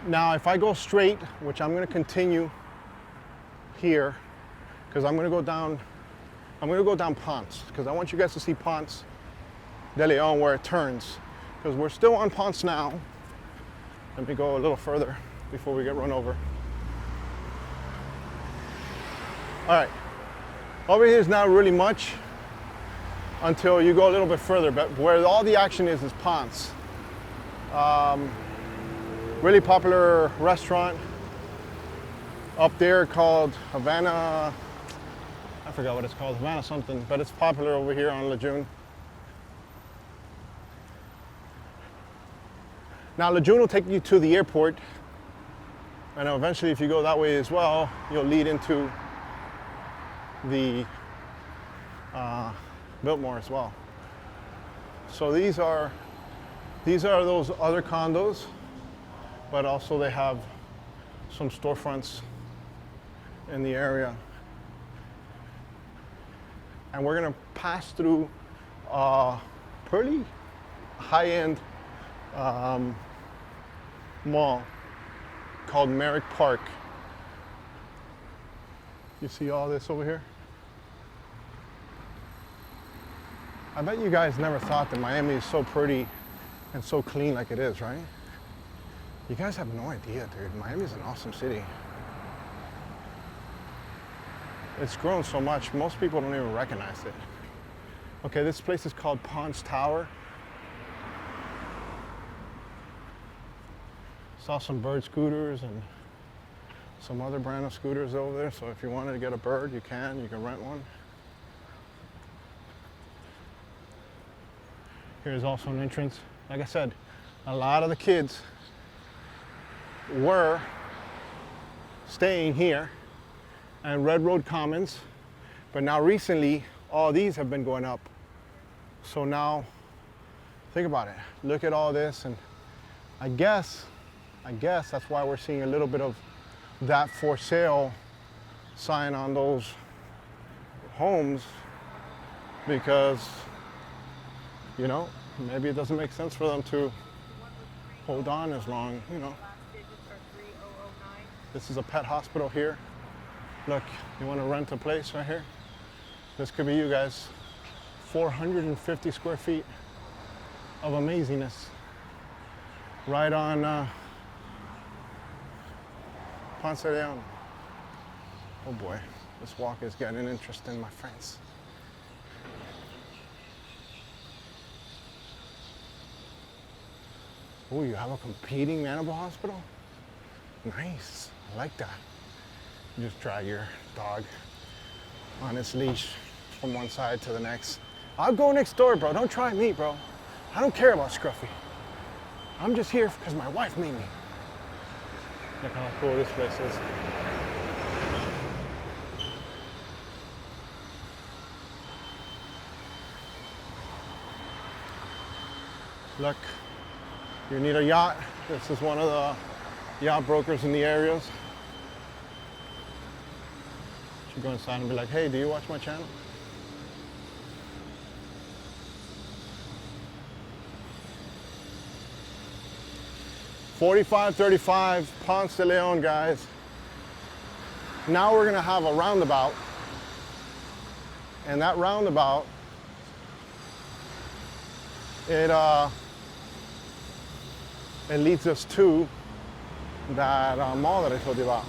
Now, if I go straight, which I'm going to continue here, because I'm going to go down Ponce, because I want you guys to see Ponce De Leon where it turns, because we're still on Ponce now. Let me go a little further before we get run over. All right, over here is not really much until you go a little bit further, but where all the action is Ponce. Really popular restaurant up there called Havana, I forgot what it's called, Havana something, but it's popular over here on Lejeune. Now Lejeune will take you to the airport, and eventually if you go that way as well, you'll lead into the Beltmore as well. So these are those other condos, but also they have some storefronts in the area. And we're gonna pass through a pretty high-end mall called Merrick Park. You see all this over here? I bet you guys never thought that Miami is so pretty and so clean like it is, right? You guys have no idea, dude. Miami's an awesome city. It's grown so much, most people don't even recognize it. Okay, this place is called Ponce Tower. Saw some bird scooters and some other brand of scooters over there, so if you wanted to get a bird, you can rent one. Here's also an entrance. Like I said, a lot of the kids were staying here and Red Road Commons, but now recently all these have been going up. So now think about it, look at all this, and I guess that's why we're seeing a little bit of that for sale sign on those homes, because you know, maybe it doesn't make sense for them to hold on as long, you know. This is a pet hospital here. Look, you want to rent a place right here? This could be you guys. 450 square feet of amazingness. Right on Ponce De Leon. Oh boy, this walk is getting interesting, my friends. Oh, you have a competing animal hospital? Nice, I like that. You just drag your dog on its leash from one side to the next. I'll go next door, bro. Don't try me, bro. I don't care about Scruffy. I'm just here because my wife made me. Look how cool this place is. Look, you need a yacht. This is one of the yacht brokers in the areas. You go inside and be like, hey, do you watch my channel? $45.35 Ponce De Leon, guys. Now we're gonna have a roundabout, and that roundabout, it it leads us to that mall that I told you about.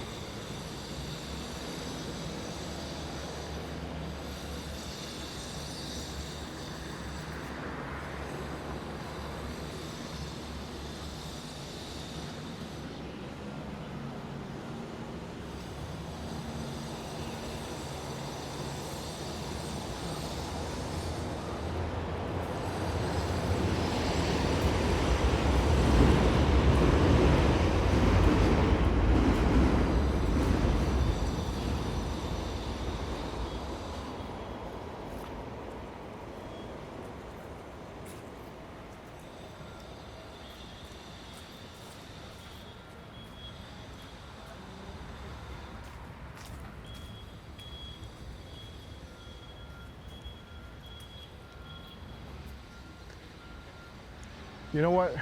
You know what?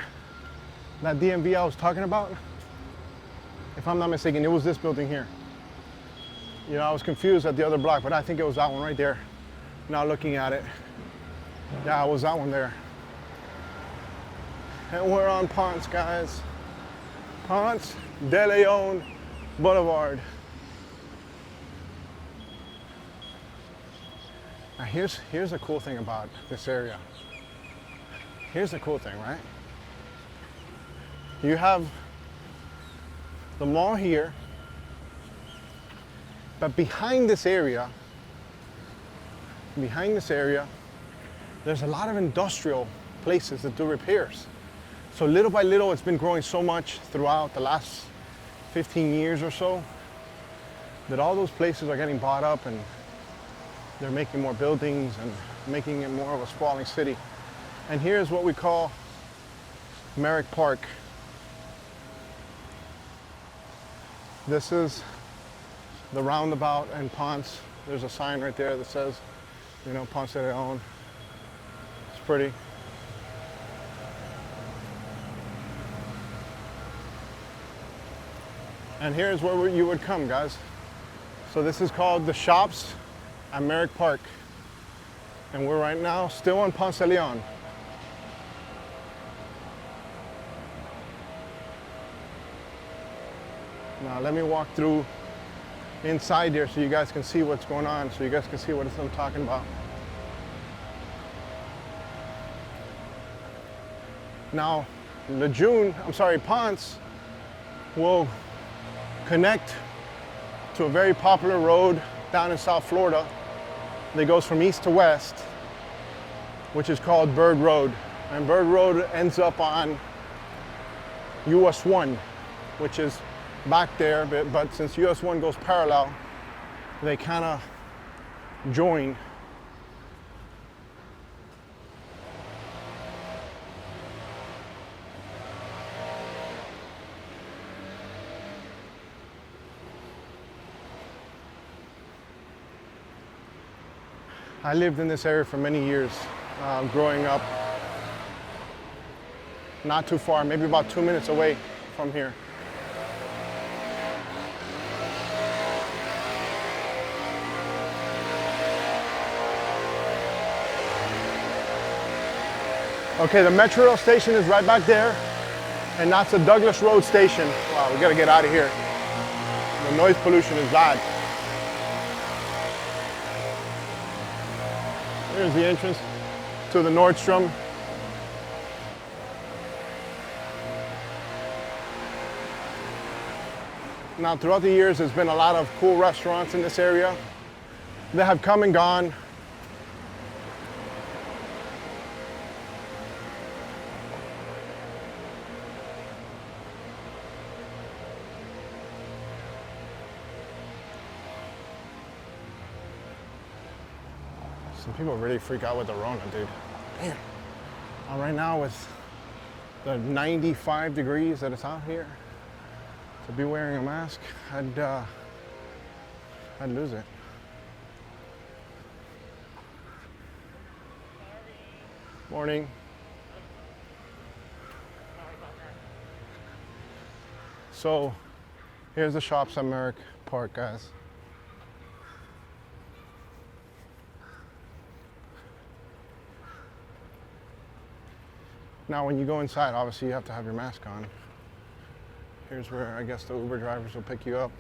That DMV I was talking about, if I'm not mistaken, it was this building here. You know, I was confused at the other block, but I think it was that one right there. Now looking at it, yeah, it was that one there. And we're on Ponce, guys. Ponce De Leon Blvd. Now here's the cool thing about this area. Here's the cool thing, right? You have the mall here, but behind this area, there's a lot of industrial places that do repairs. So little by little, it's been growing so much throughout the last 15 years or so that all those places are getting bought up and they're making more buildings and making it more of a sprawling city. And here's what we call Merrick Park. This is the roundabout in Ponce. There's a sign right there that says, you know, Ponce De Leon. It's pretty. And here's where you would come, guys. So this is called the Shops at Merrick Park. And we're right now still on Ponce De Leon. Now let me walk through inside there so you guys can see what's going on, so you guys can see what I'm talking about. Now, Ponce will connect to a very popular road down in South Florida that goes from east to west, which is called Bird Road. And Bird Road ends up on US 1, which is back there, but since US 1 goes parallel, they kind of join. I lived in this area for many years, growing up not too far, maybe about 2 minutes away from here. Okay, the Metro Rail station is right back there, and that's the Douglas Road station. Wow, we gotta get out of here. The noise pollution is bad. Here's the entrance to the Nordstrom. Now, throughout the years, there's been a lot of cool restaurants in this area that have come and gone. Some people really freak out with the Rona, dude. Damn. Right now with the 95 degrees that it's out here, to be wearing a mask, I'd lose it. Morning. So here's the Shops at Merrick Park, guys. Now when you go inside, obviously you have to have your mask on. Here's where I guess the Uber drivers will pick you up.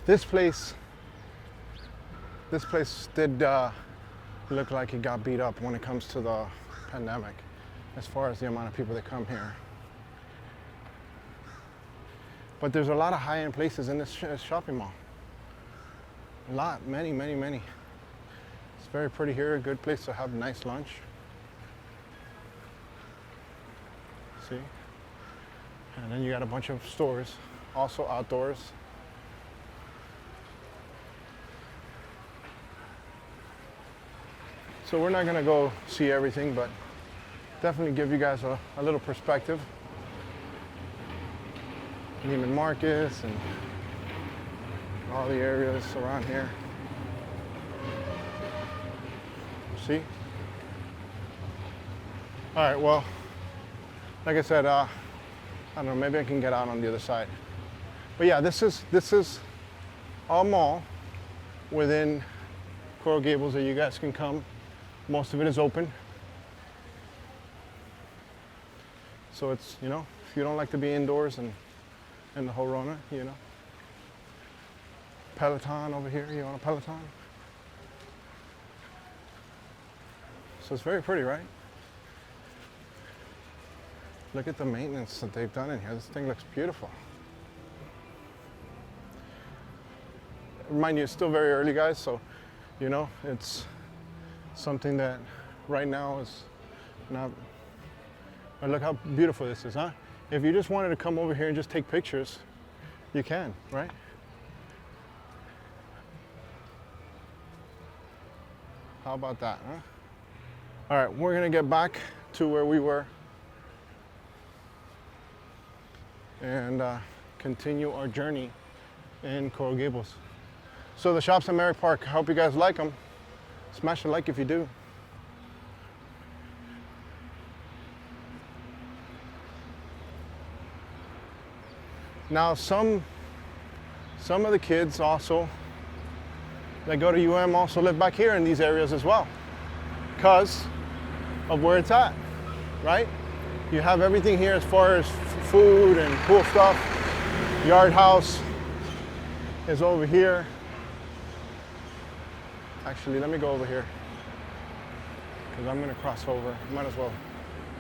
This place did look like it got beat up when it comes to the pandemic, as far as the amount of people that come here. But there's a lot of high-end places in this shopping mall. A lot, many. It's very pretty here, a good place to have nice lunch. See? And then you got a bunch of stores, also outdoors. So we're not gonna go see everything, but definitely give you guys a little perspective. Neiman Marcus and all the areas around here. See? All right, well, like I said, I don't know, maybe I can get out on the other side. But yeah, this is a mall within Coral Gables that you guys can come. Most of it is open. So it's, you know, if you don't like to be indoors and in the whole Rona, you know. Peloton over here, you want a Peloton? So it's very pretty, right? Look at the maintenance that they've done in here. This thing looks beautiful. Mind you, it's still very early, guys, so, you know, it's something that right now is not, but look how beautiful this is, huh? If you just wanted to come over here and just take pictures, you can, right? How about that, huh? All right, we're gonna get back to where we were and continue our journey in Coral Gables. So the shops in Merrick Park, I hope you guys like them. Smash a like if you do. Now some of the kids also that go to UM also live back here in these areas as well, because of where it's at, right? You have everything here as far as food and cool stuff. Yard House is over here. Actually, let me go over here because I'm gonna cross over. Might as well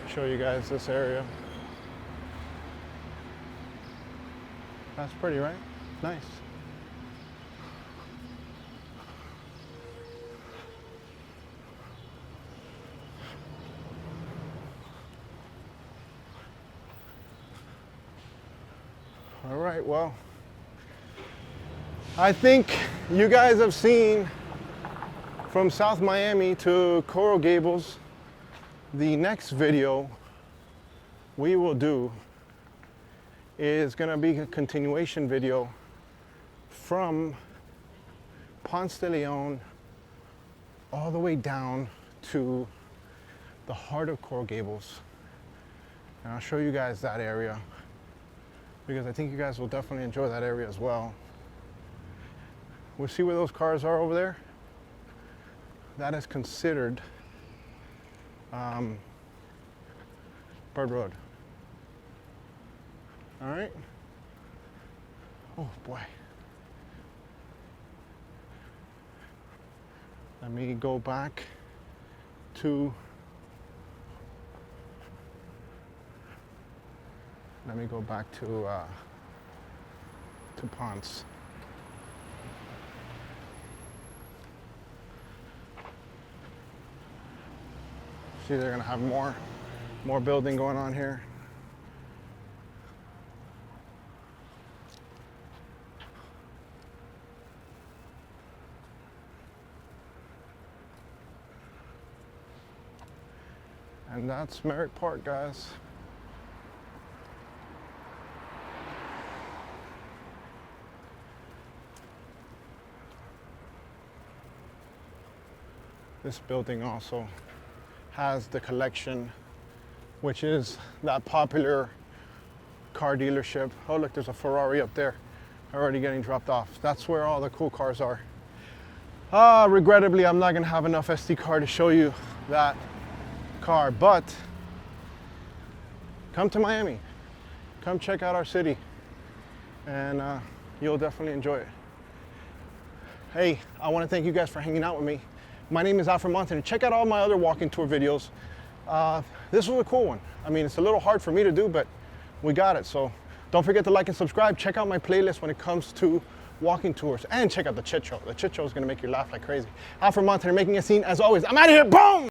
show you guys this area. That's pretty, right? Nice. All right, well, I think you guys have seen from South Miami to Coral Gables. The next video we will do is gonna be a continuation video from Ponce De Leon all the way down to the heart of Coral Gables. And I'll show you guys that area because I think you guys will definitely enjoy that area as well. We'll see where those cars are over there. That is considered Bird Road. All right. Oh boy. Let me go back to Ponce. See, they're gonna have more building going on here. And that's Merrick Park, guys. This building also has the collection, which is that popular car dealership. Oh, look, there's a Ferrari up there already getting dropped off. That's where all the cool cars are. Regrettably, I'm not gonna have enough SD card to show you that car, but come to Miami. Come check out our city, and you'll definitely enjoy it. Hey, I want to thank you guys for hanging out with me. My name is Alfred Montaner. Check out all my other walking tour videos. This was a cool one. I mean, it's a little hard for me to do, but we got it. So don't forget to like and subscribe. Check out my playlist when it comes to walking tours, and check out the Chit Show. The Chit Show is going to make you laugh like crazy. Alfred Montaner making a scene as always. I'm out of here. Boom!